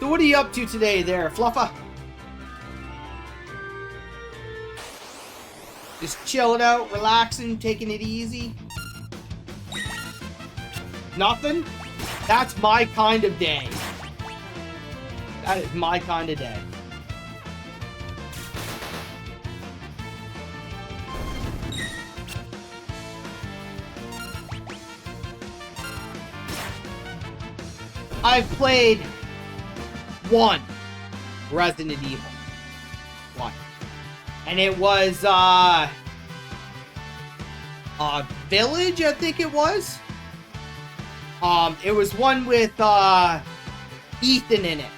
So what are you up to today there, Fluffa? Just chilling out, relaxing, taking it easy? Nothing? That's my kind of day. That is my kind of day. I've played one Resident Evil. One. And it was, Village, I think it was. It was one with, Ethan in it.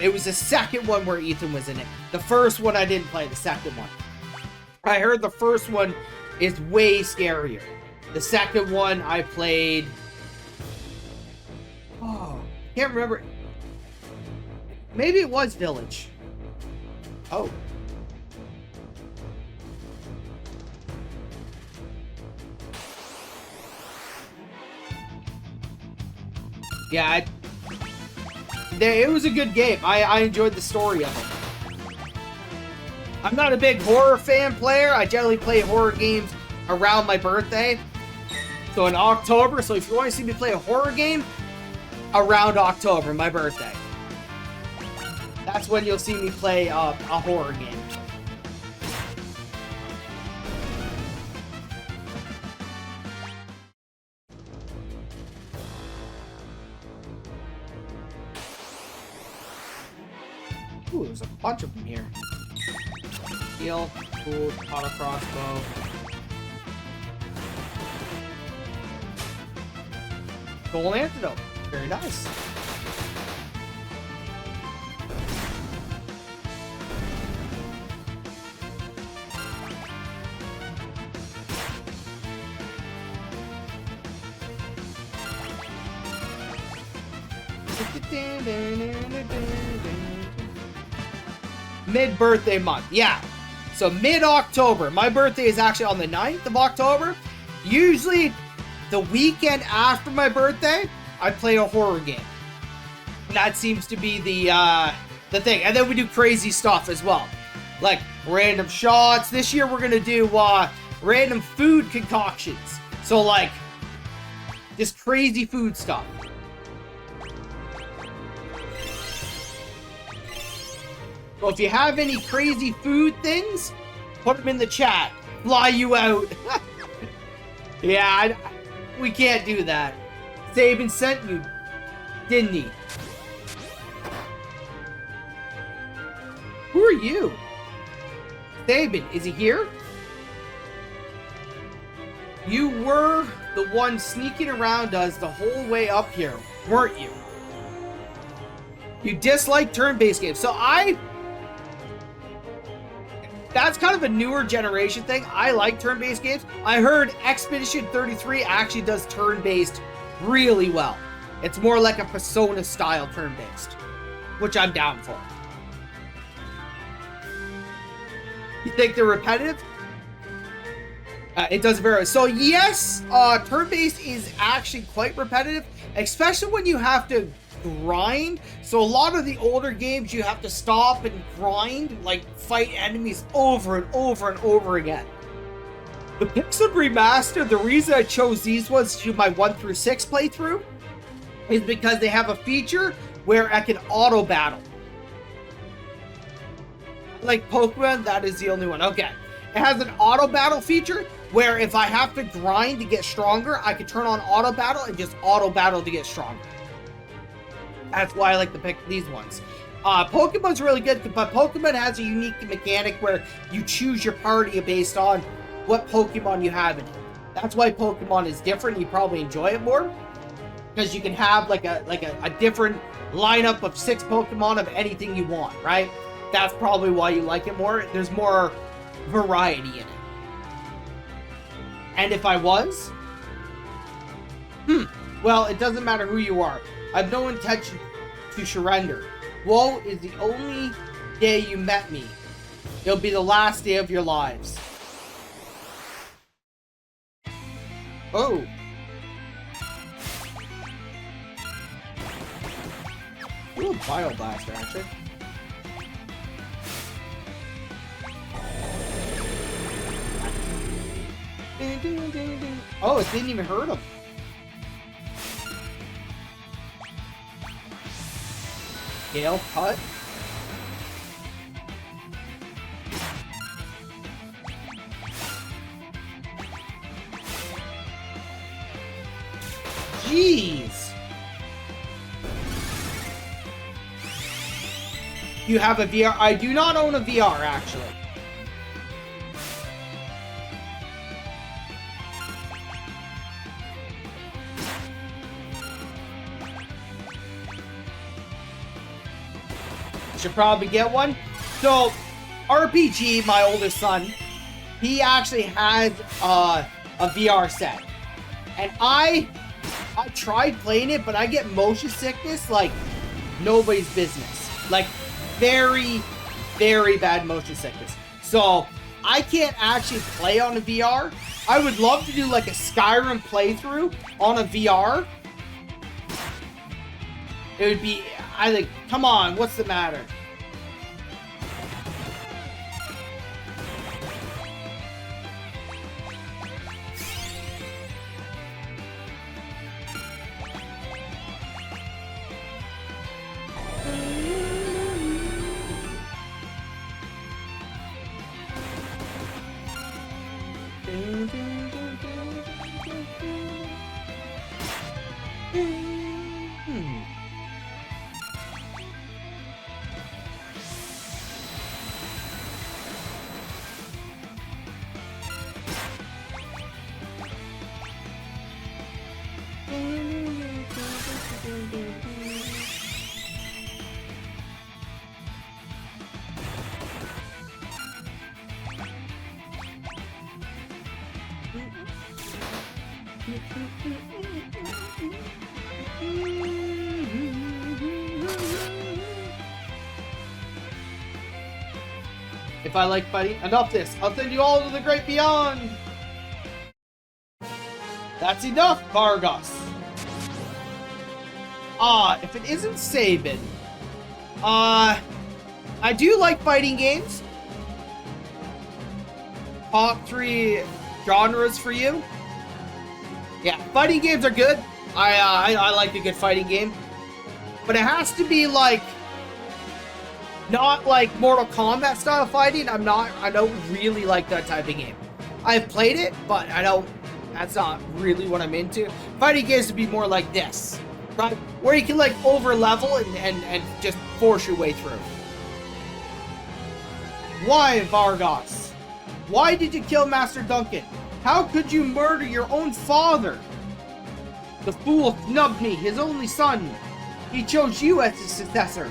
It was the second one where Ethan was in it. The first one I didn't play, the second one. I heard the first one is way scarier. The second one I played... Oh, can't remember. Maybe it was Village. Oh. Yeah, it was a good game. I enjoyed the story of it. I'm not a big horror fan player. I generally play horror games around my birthday. So in October, so if you want to see me play a horror game, around October, my birthday. That's when you'll see me play a horror game. Ooh, there's a bunch of them here. Heal, cool, auto crossbow. Gold antidote. Very nice. Mid-birthday month. Yeah. So mid-October. My birthday is actually on the 9th of October. Usually the weekend after my birthday, I play a horror game. That seems to be the thing. And then we do crazy stuff as well. Like random shots. This year we're going to do random food concoctions. So like just crazy food stuff. So if you have any crazy food things, put them in the chat. Fly you out. Yeah, we can't do that. Sabin sent you, didn't he? Who are you? Sabin, is he here? You were the one sneaking around us the whole way up here, weren't you? You dislike turn-based games. So that's kind of a newer generation thing. I like turn-based games. I heard Expedition 33 actually does turn-based really well. It's more like a Persona-style turn-based, which I'm down for. You think they're repetitive? It does vary. So yes, turn-based is actually quite repetitive, especially when you have to grind. So a lot of the older games you have to stop and grind, like fight enemies over and over and over again. The Pixel Remaster, the reason I chose these ones to do my 1 through 6 playthrough is because they have a feature where I can auto battle. Like Pokemon, that is the only one. Okay. It has an auto battle feature where if I have to grind to get stronger, I can turn on auto battle and just auto battle to get stronger. That's why I like to pick these ones. Pokemon's really good, but Pokemon has a unique mechanic where you choose your party based on what Pokemon you have in it. That's why Pokemon is different. You probably enjoy it more because you can have like a different lineup of 6 Pokemon of anything you want, right? That's probably why you like it more. There's more variety in it. And if I was, well, it doesn't matter who you are. I've no intention to surrender. Woe is the only day you met me. It'll be the last day of your lives. Oh. Ooh. do a Bio Blaster, actually. Oh, it didn't even hurt him. Gale cut. Jeez. You have a VR? I do not own a VR, actually. Should probably get one. So, RPG, my oldest son, he actually has a VR set. And I tried playing it, but I get motion sickness like nobody's business. Like, very, very bad motion sickness. So, I can't actually play on a VR. I would love to do like a Skyrim playthrough on a VR. It would be, I think, come on, what's the matter? If I like fighting, enough this. I'll send you all to the great beyond. That's enough, Vargas. If it isn't Sabin. I do like fighting games. Top 3 genres for you. Yeah, fighting games are good. I like a good fighting game. But it has to be like, not like Mortal Kombat style fighting. I don't really like that type of game. I've played it, but that's not really what I'm into. Fighting games would be more like this, right? Where you can like over level and just force your way through. Why, Vargas? Why did you kill Master Duncan? How could you murder your own father? The fool snubbed me, his only son. He chose you as his successor.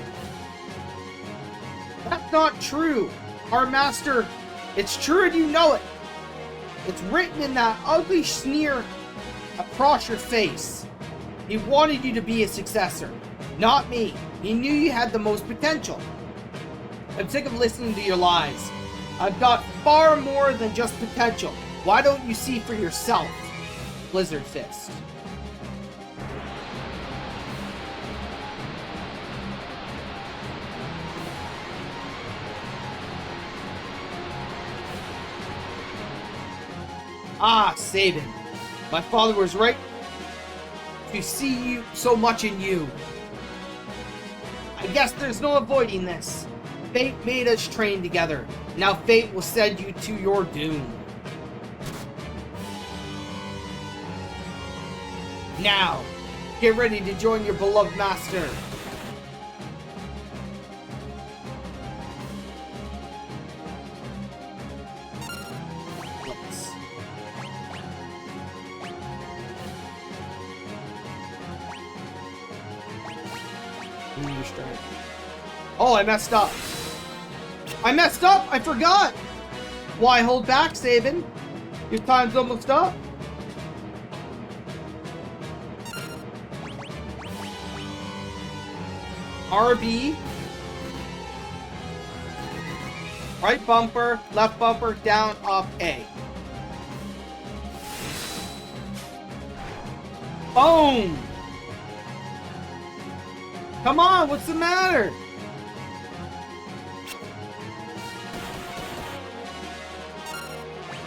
That's not true. Our master, it's true and you know it. It's written in that ugly sneer across your face. He wanted you to be his successor, not me. He knew you had the most potential. I'm sick of listening to your lies. I've got far more than just potential. Why don't you see for yourself? Blizzard Fist. Sabin. My father was right to see you so much in you. I guess there's no avoiding this. Fate made us train together. Now fate will send you to your doom. Now, get ready to join your beloved master. Oh, I messed up. I forgot. Why hold back, Sabin? Your time's almost up. RB. Right bumper, left bumper, down, up, A. Boom! Come on, what's the matter?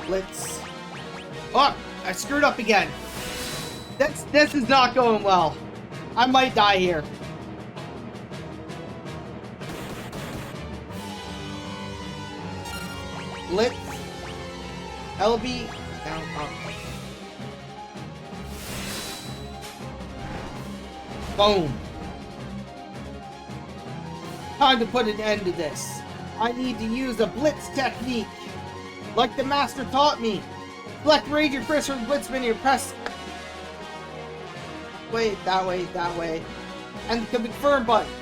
Blitz. Oh, I screwed up again. This is not going well. I might die here. Blitz. LB. Down, up. Boom. Time to put an end to this. I need to use a blitz technique. Like the master taught me. Select rage your fist from blitz menu and press. Wait, that way. And the confirm button.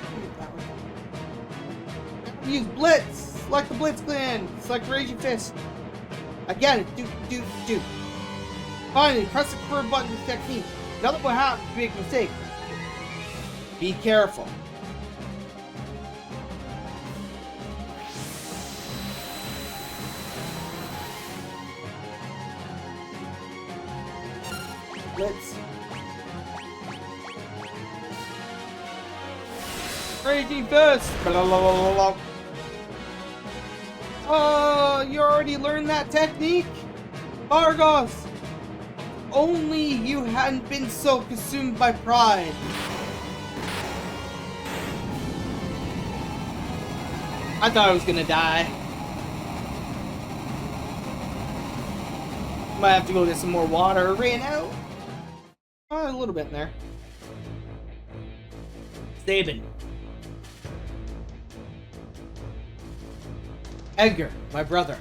Use blitz. Select the blitz clan. Select rage your fist. Again, do. Finally, press the confirm button with technique. Another one happens to be a mistake. Be careful. Blitz. Raging fist. Oh, you already learned that technique? Vargas! Only you hadn't been so consumed by pride. I thought I was gonna die. Might have to go get some more water. Ran out. Oh, a little bit in there. Sabin. Edgar, my brother.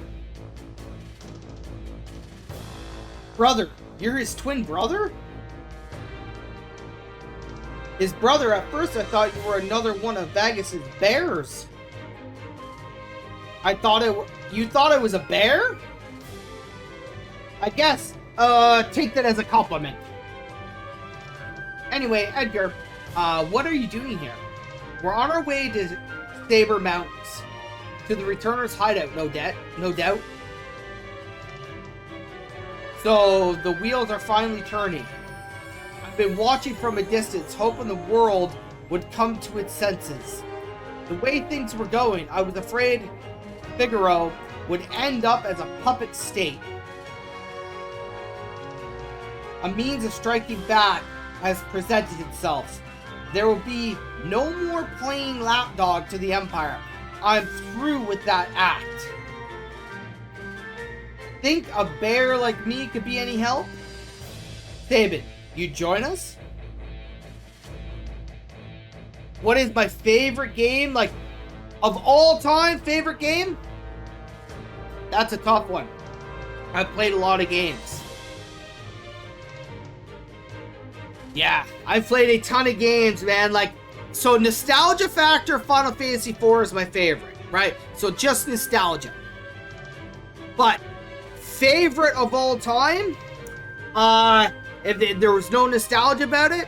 Brother, you're his twin brother? His brother, at first I thought you were another one of Vargas's bears. You thought it was a bear? I guess, take that as a compliment. Anyway, Edgar, what are you doing here? We're on our way to Saber Mountains. To the Returners Hideout, no doubt. So, the wheels are finally turning. I've been watching from a distance, hoping the world would come to its senses. The way things were going, I was afraid Figaro would end up as a puppet state. A means of striking back has presented itself. There will be no more playing lapdog to the Empire. I'm through with that act. Think a bear like me could be any help? Sabin, you join us? What is my favorite game? Like, of all time, favorite game? That's a tough one. I've played a lot of games. Yeah, I've played a ton of games, man. Like, so nostalgia factor, Final Fantasy IV is my favorite, right? So just nostalgia. But favorite of all time, if there was no nostalgia about it,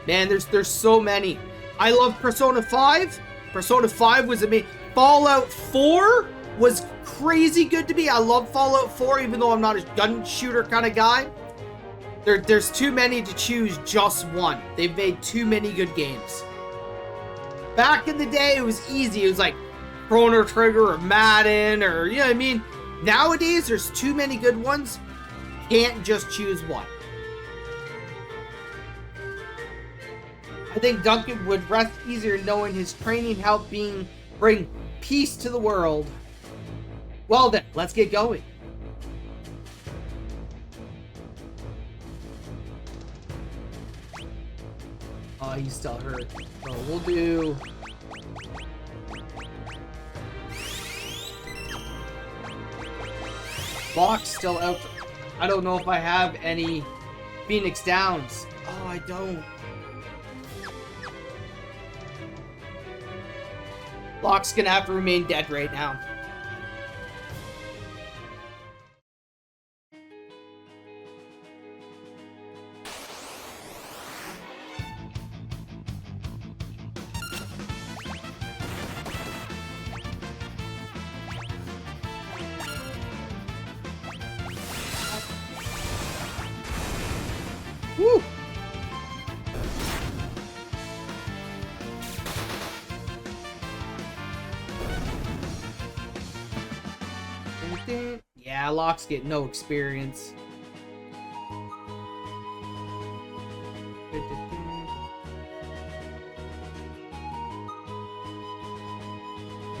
man, there's so many. I love Persona 5. Persona 5 was amazing. Fallout 4 was crazy good to me. I love Fallout 4, even though I'm not a gun shooter kind of guy. There's too many to choose just one. They've made too many good games. Back in the day, it was easy. It was like Chrono Trigger or Madden or, you know what I mean? Nowadays, there's too many good ones. Can't just choose one. I think Duncan would rest easier knowing his training helped bring peace to the world. Well then, let's get going. Oh, he's still hurt. So we'll do... Box still out. I don't know if I have any Phoenix Downs. Oh, I don't. Locke's gonna have to remain dead right now. Woo! box, get no experience.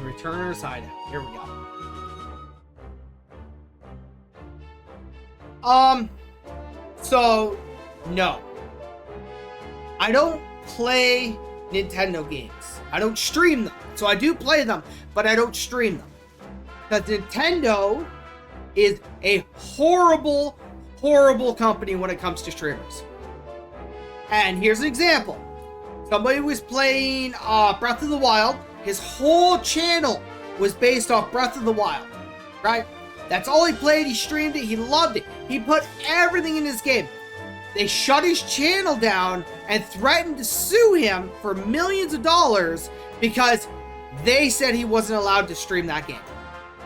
Returners Hideout. Here we go. So, no. I don't play Nintendo games. I don't stream them. So I do play them, but I don't stream them. Because Nintendo is a horrible, horrible company when it comes to streamers. And here's an example. Somebody was playing Breath of the Wild. His whole channel was based off Breath of the Wild, right? That's all he played. He streamed it. He loved it. He put everything in his game. They shut his channel down and threatened to sue him for millions of dollars because they said he wasn't allowed to stream that game.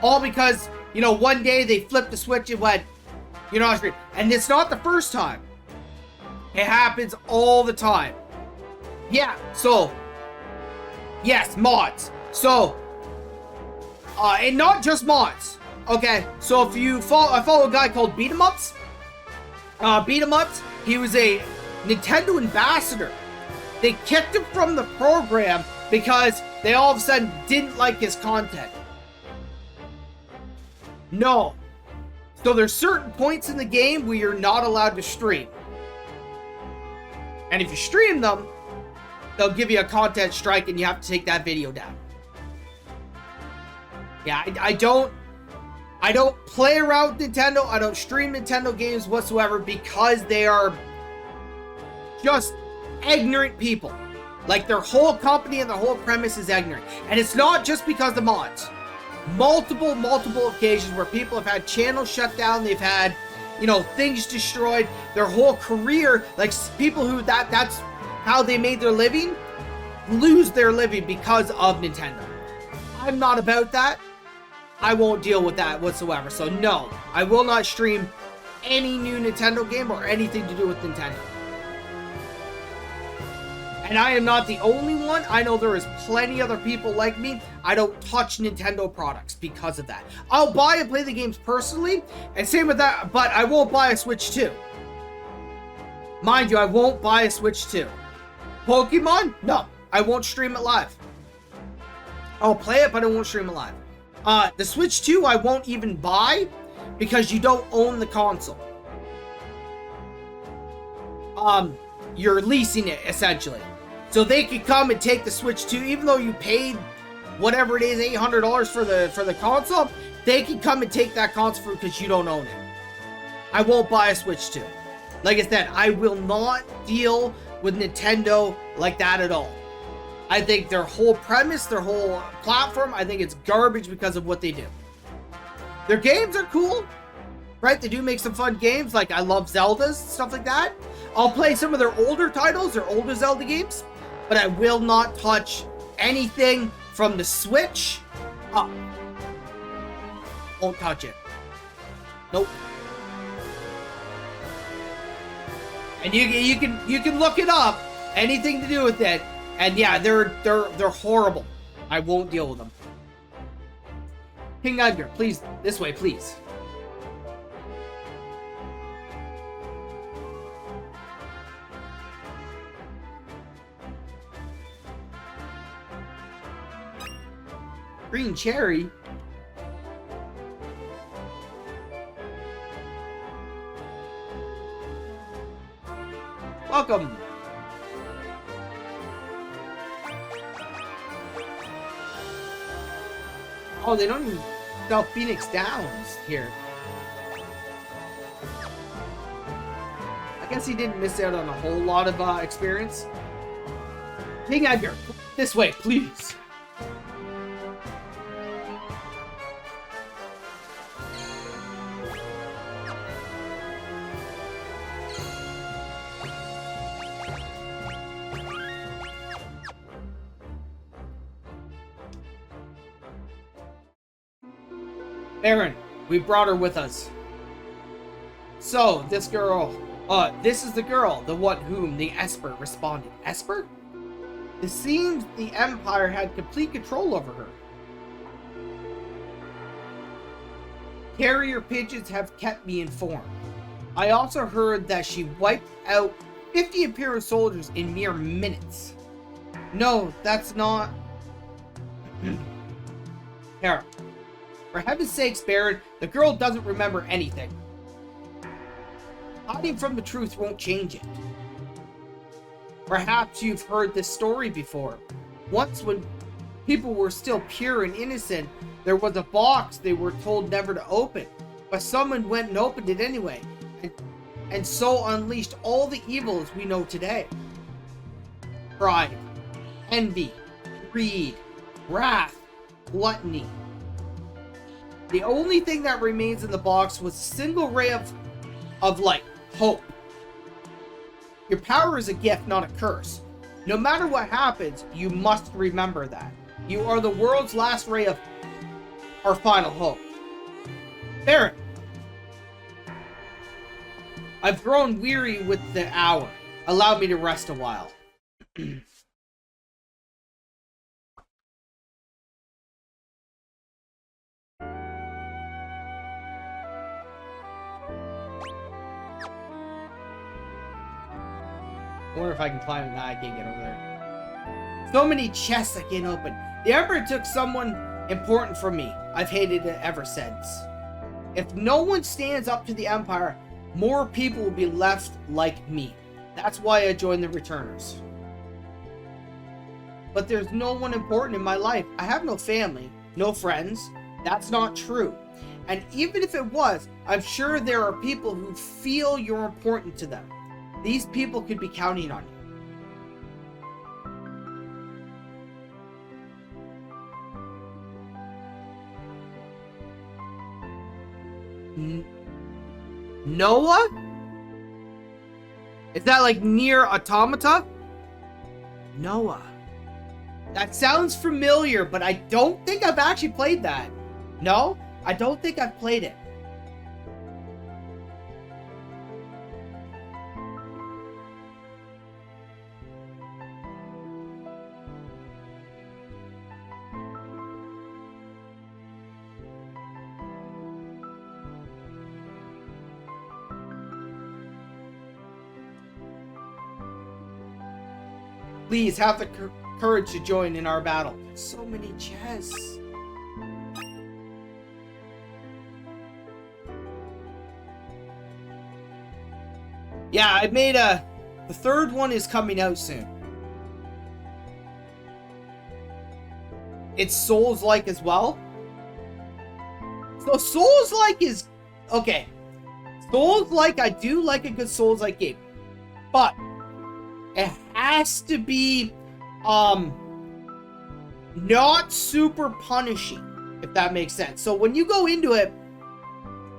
All because, you know, one day they flipped the switch and went, you know, and it's not the first time. It happens all the time. Yeah, so, yes, mods. So, and not just mods. Okay, so if you follow, I follow a guy called Beat 'em Ups. Beat 'em Ups, he was a Nintendo ambassador. They kicked him from the program because they all of a sudden didn't like his content. No. So there's certain points in the game where you're not allowed to stream. And if you stream them, they'll give you a content strike and you have to take that video down. Yeah, I don't play around with Nintendo. I don't stream Nintendo games whatsoever because they are just ignorant people. Like, their whole company and their whole premise is ignorant. And it's not just because of mods. Multiple occasions where people have had channels shut down. They've had, you know, things destroyed. Their whole career, like people who that's how they made their living, lose their living because of Nintendo. I'm not about that. I won't deal with that whatsoever. So no, I will not stream any new Nintendo game or anything to do with Nintendo. And I am not the only one. I know there is plenty other people like me. I don't touch Nintendo products because of that. I'll buy and play the games personally, and same with that, but I won't buy a Switch 2. Mind you, I won't buy a Switch 2. Pokemon? No, I won't stream it live. I'll play it, but I won't stream it live. The Switch 2 I won't even buy because you don't own the console. You're leasing it, essentially. So they could come and take the Switch 2, even though you paid whatever it is, $800 for the console, they can come and take that console because you don't own it. I won't buy a Switch 2. Like I said, I will not deal with Nintendo like that at all. I think their whole premise, their whole platform, I think it's garbage because of what they do. Their games are cool, right? They do make some fun games, like I love Zeldas, stuff like that. I'll play some of their older titles, their older Zelda games, but I will not touch anything from the Switch up. Won't touch it. Nope. And you can look it up, anything to do with it, and yeah, they're horrible. I won't deal with them. King Edgar, please, this way, please. Green cherry? Welcome. Oh, they don't even sell Phoenix Downs here. I guess he didn't miss out on a whole lot of experience. King Edgar, this way, please. Aaron, we brought her with us. So, this girl, this is the girl, the one whom the Esper responded. Esper? It seems the Empire had complete control over her. Carrier pigeons have kept me informed. I also heard that she wiped out 50 Imperial soldiers in mere minutes. No, that's not... Hera. For heaven's sakes, Baron, the girl doesn't remember anything. Hiding from the truth won't change it. Perhaps you've heard this story before. Once, when people were still pure and innocent, there was a box they were told never to open. But someone went and opened it anyway, and so unleashed all the evils we know today. Pride, envy, greed, wrath, gluttony. The only thing that remains in the box was a single ray of light, hope. Your power is a gift, not a curse. No matter what happens, you must remember that. You are the world's last ray of our final hope. Baron, I've grown weary with the hour. Allow me to rest a while. I wonder if I can climb it. Nah, I can't get over there. So many chests I can't open. The Emperor took someone important from me. I've hated it ever since. If no one stands up to the Empire, more people will be left like me. That's why I joined the Returners. But there's no one important in my life. I have no family, no friends. That's not true. And even if it was, I'm sure there are people who feel you're important to them. These people could be counting on you. Noah? Is that like near Automata? Noah. That sounds familiar, but I don't think I've actually played that. No, I don't think I've played it. Please have the courage to join in our battle. So many chests. Yeah, I made the third one is coming out soon. It's Souls-like as well. So Souls-like is... Okay. Souls-like, I do like a good Souls-like game. But it has to be not super punishing, if that makes sense. So when you go into it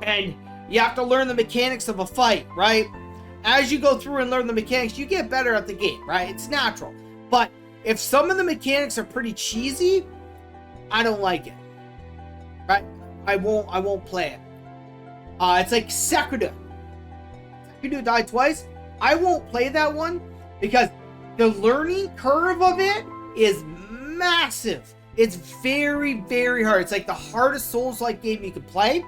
and you have to learn the mechanics of a fight, right? As you go through and learn the mechanics, you get better at the game, right? It's natural. But if some of the mechanics are pretty cheesy, I don't like it. Right? I won't play it. It's like Sekiro. Sekiro died twice. I won't play that one because the learning curve of it is massive. It's very, very hard. It's like the hardest Souls-like game you could play.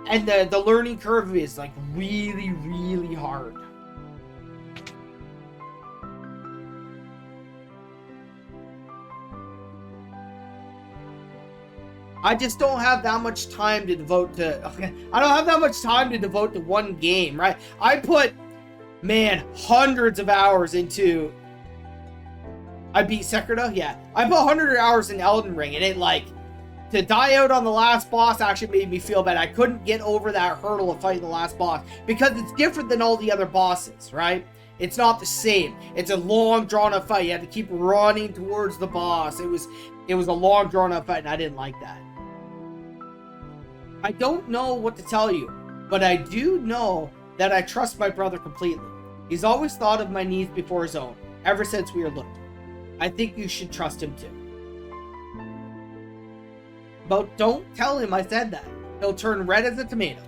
And the learning curve is like really, really hard. I just don't have that much time to devote to... I don't have that much time to devote to one game, right? I put, man, hundreds of hours into... I beat Sekiro? Yeah. I put 100 hours in Elden Ring, and it, like... To die out on the last boss actually made me feel bad. I couldn't get over that hurdle of fighting the last boss because it's different than all the other bosses, right? It's not the same. It's a long, drawn-out fight. You have to keep running towards the boss. It was a long, drawn-out fight, and I didn't like that. I don't know what to tell you, but I do know that I trust my brother completely. He's always thought of my needs before his own, ever since we were little. I think you should trust him too. But don't tell him I said that. He'll turn red as a tomato.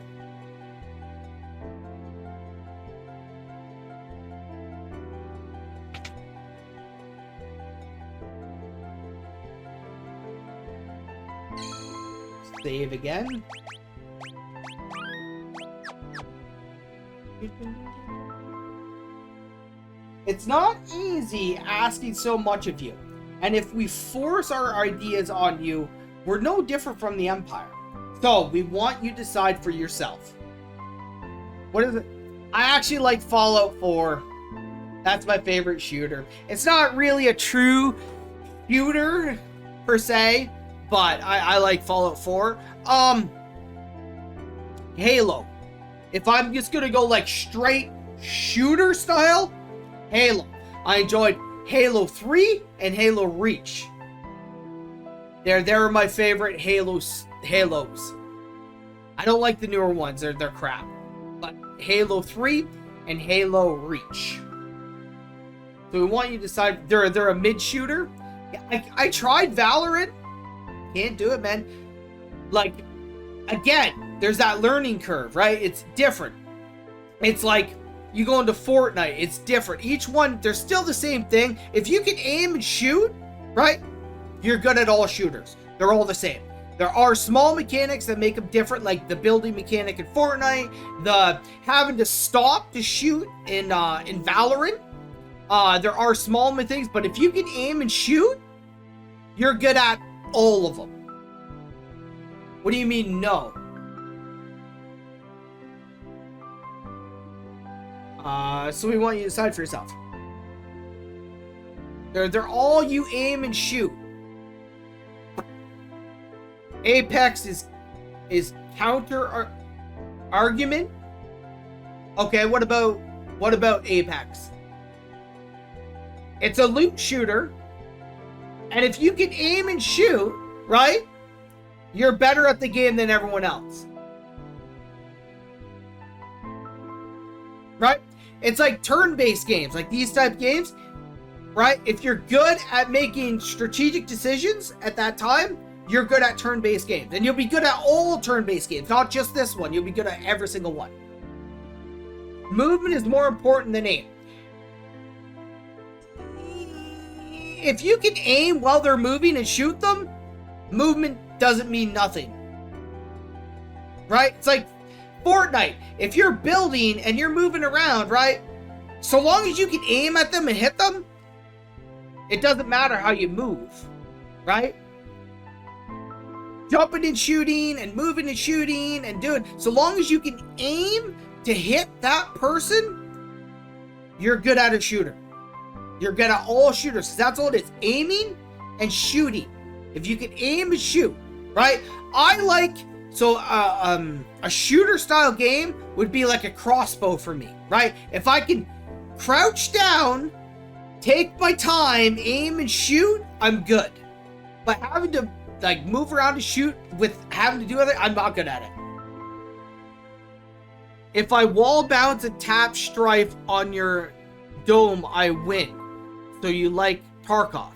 Save again. It's not easy asking so much of you. And if we force our ideas on you, we're no different from the Empire. So, we want you to decide for yourself. What is it? I actually like Fallout 4. That's my favorite shooter. It's not really a true shooter, per se, but I like Fallout 4. Halo. If I'm just gonna go like straight shooter style, Halo. I enjoyed Halo 3 and Halo Reach. They're my favorite Halos. I don't like the newer ones. They're crap. But Halo 3 and Halo Reach. So we want you to decide. They're a mid shooter. I tried Valorant. Can't do it, man. Like, again, there's that learning curve, right? It's different. It's like you go into Fortnite. It's different. Each one, they're still the same thing. If you can aim and shoot, right? You're good at all shooters. They're all the same. There are small mechanics that make them different, like the building mechanic in Fortnite, the having to stop to shoot in Valorant. There are small things, but if you can aim and shoot, you're good at all of them. What do you mean, no? So we want you to decide for yourself. They're all you aim and shoot. Apex is counter argument. Okay, what about Apex? It's a loot shooter, and if you can aim and shoot, right, you're better at the game than everyone else. Right? It's like turn-based games, like these type of games, right? If you're good at making strategic decisions at that time, you're good at turn-based games. And you'll be good at all turn-based games, not just this one. You'll be good at every single one. Movement is more important than aim. If you can aim while they're moving and shoot them, movement doesn't mean nothing. Right? It's like Fortnite. If you're building and you're moving around, right? So long as you can aim at them and hit them, it doesn't matter how you move. Right? Jumping and shooting and moving and shooting and doing, so long as you can aim to hit that person, you're good at a shooter. You're good at all shooters, because that's all it is. Aiming and shooting. If you can aim and shoot, right? I like, so a shooter style game would be like a crossbow for me, right? If I can crouch down, take my time, aim and shoot, I'm good. But having to like move around and shoot with having to do other, I'm not good at it. If I wall bounce and tap strife on your dome, I win. So you like Tarkov?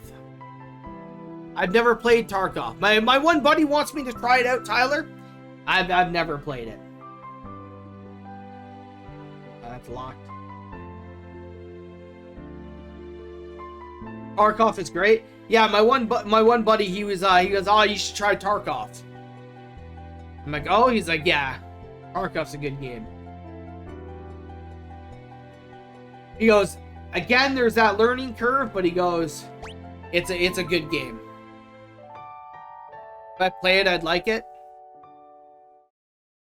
I've never played Tarkov. My one buddy wants me to try it out, Tyler. I've never played it. That's locked. Tarkov is great. Yeah, my one buddy, he goes, oh, you should try Tarkov. I'm like, oh, he's like, yeah, Tarkov's a good game. He goes, again, there's that learning curve, but he goes, it's a good game. If I play it, I'd like it.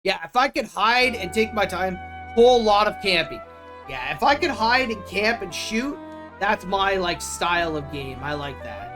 Yeah, if I could hide and take my time, whole lot of camping. Yeah, if I could hide and camp and shoot, that's my like style of game. I like that.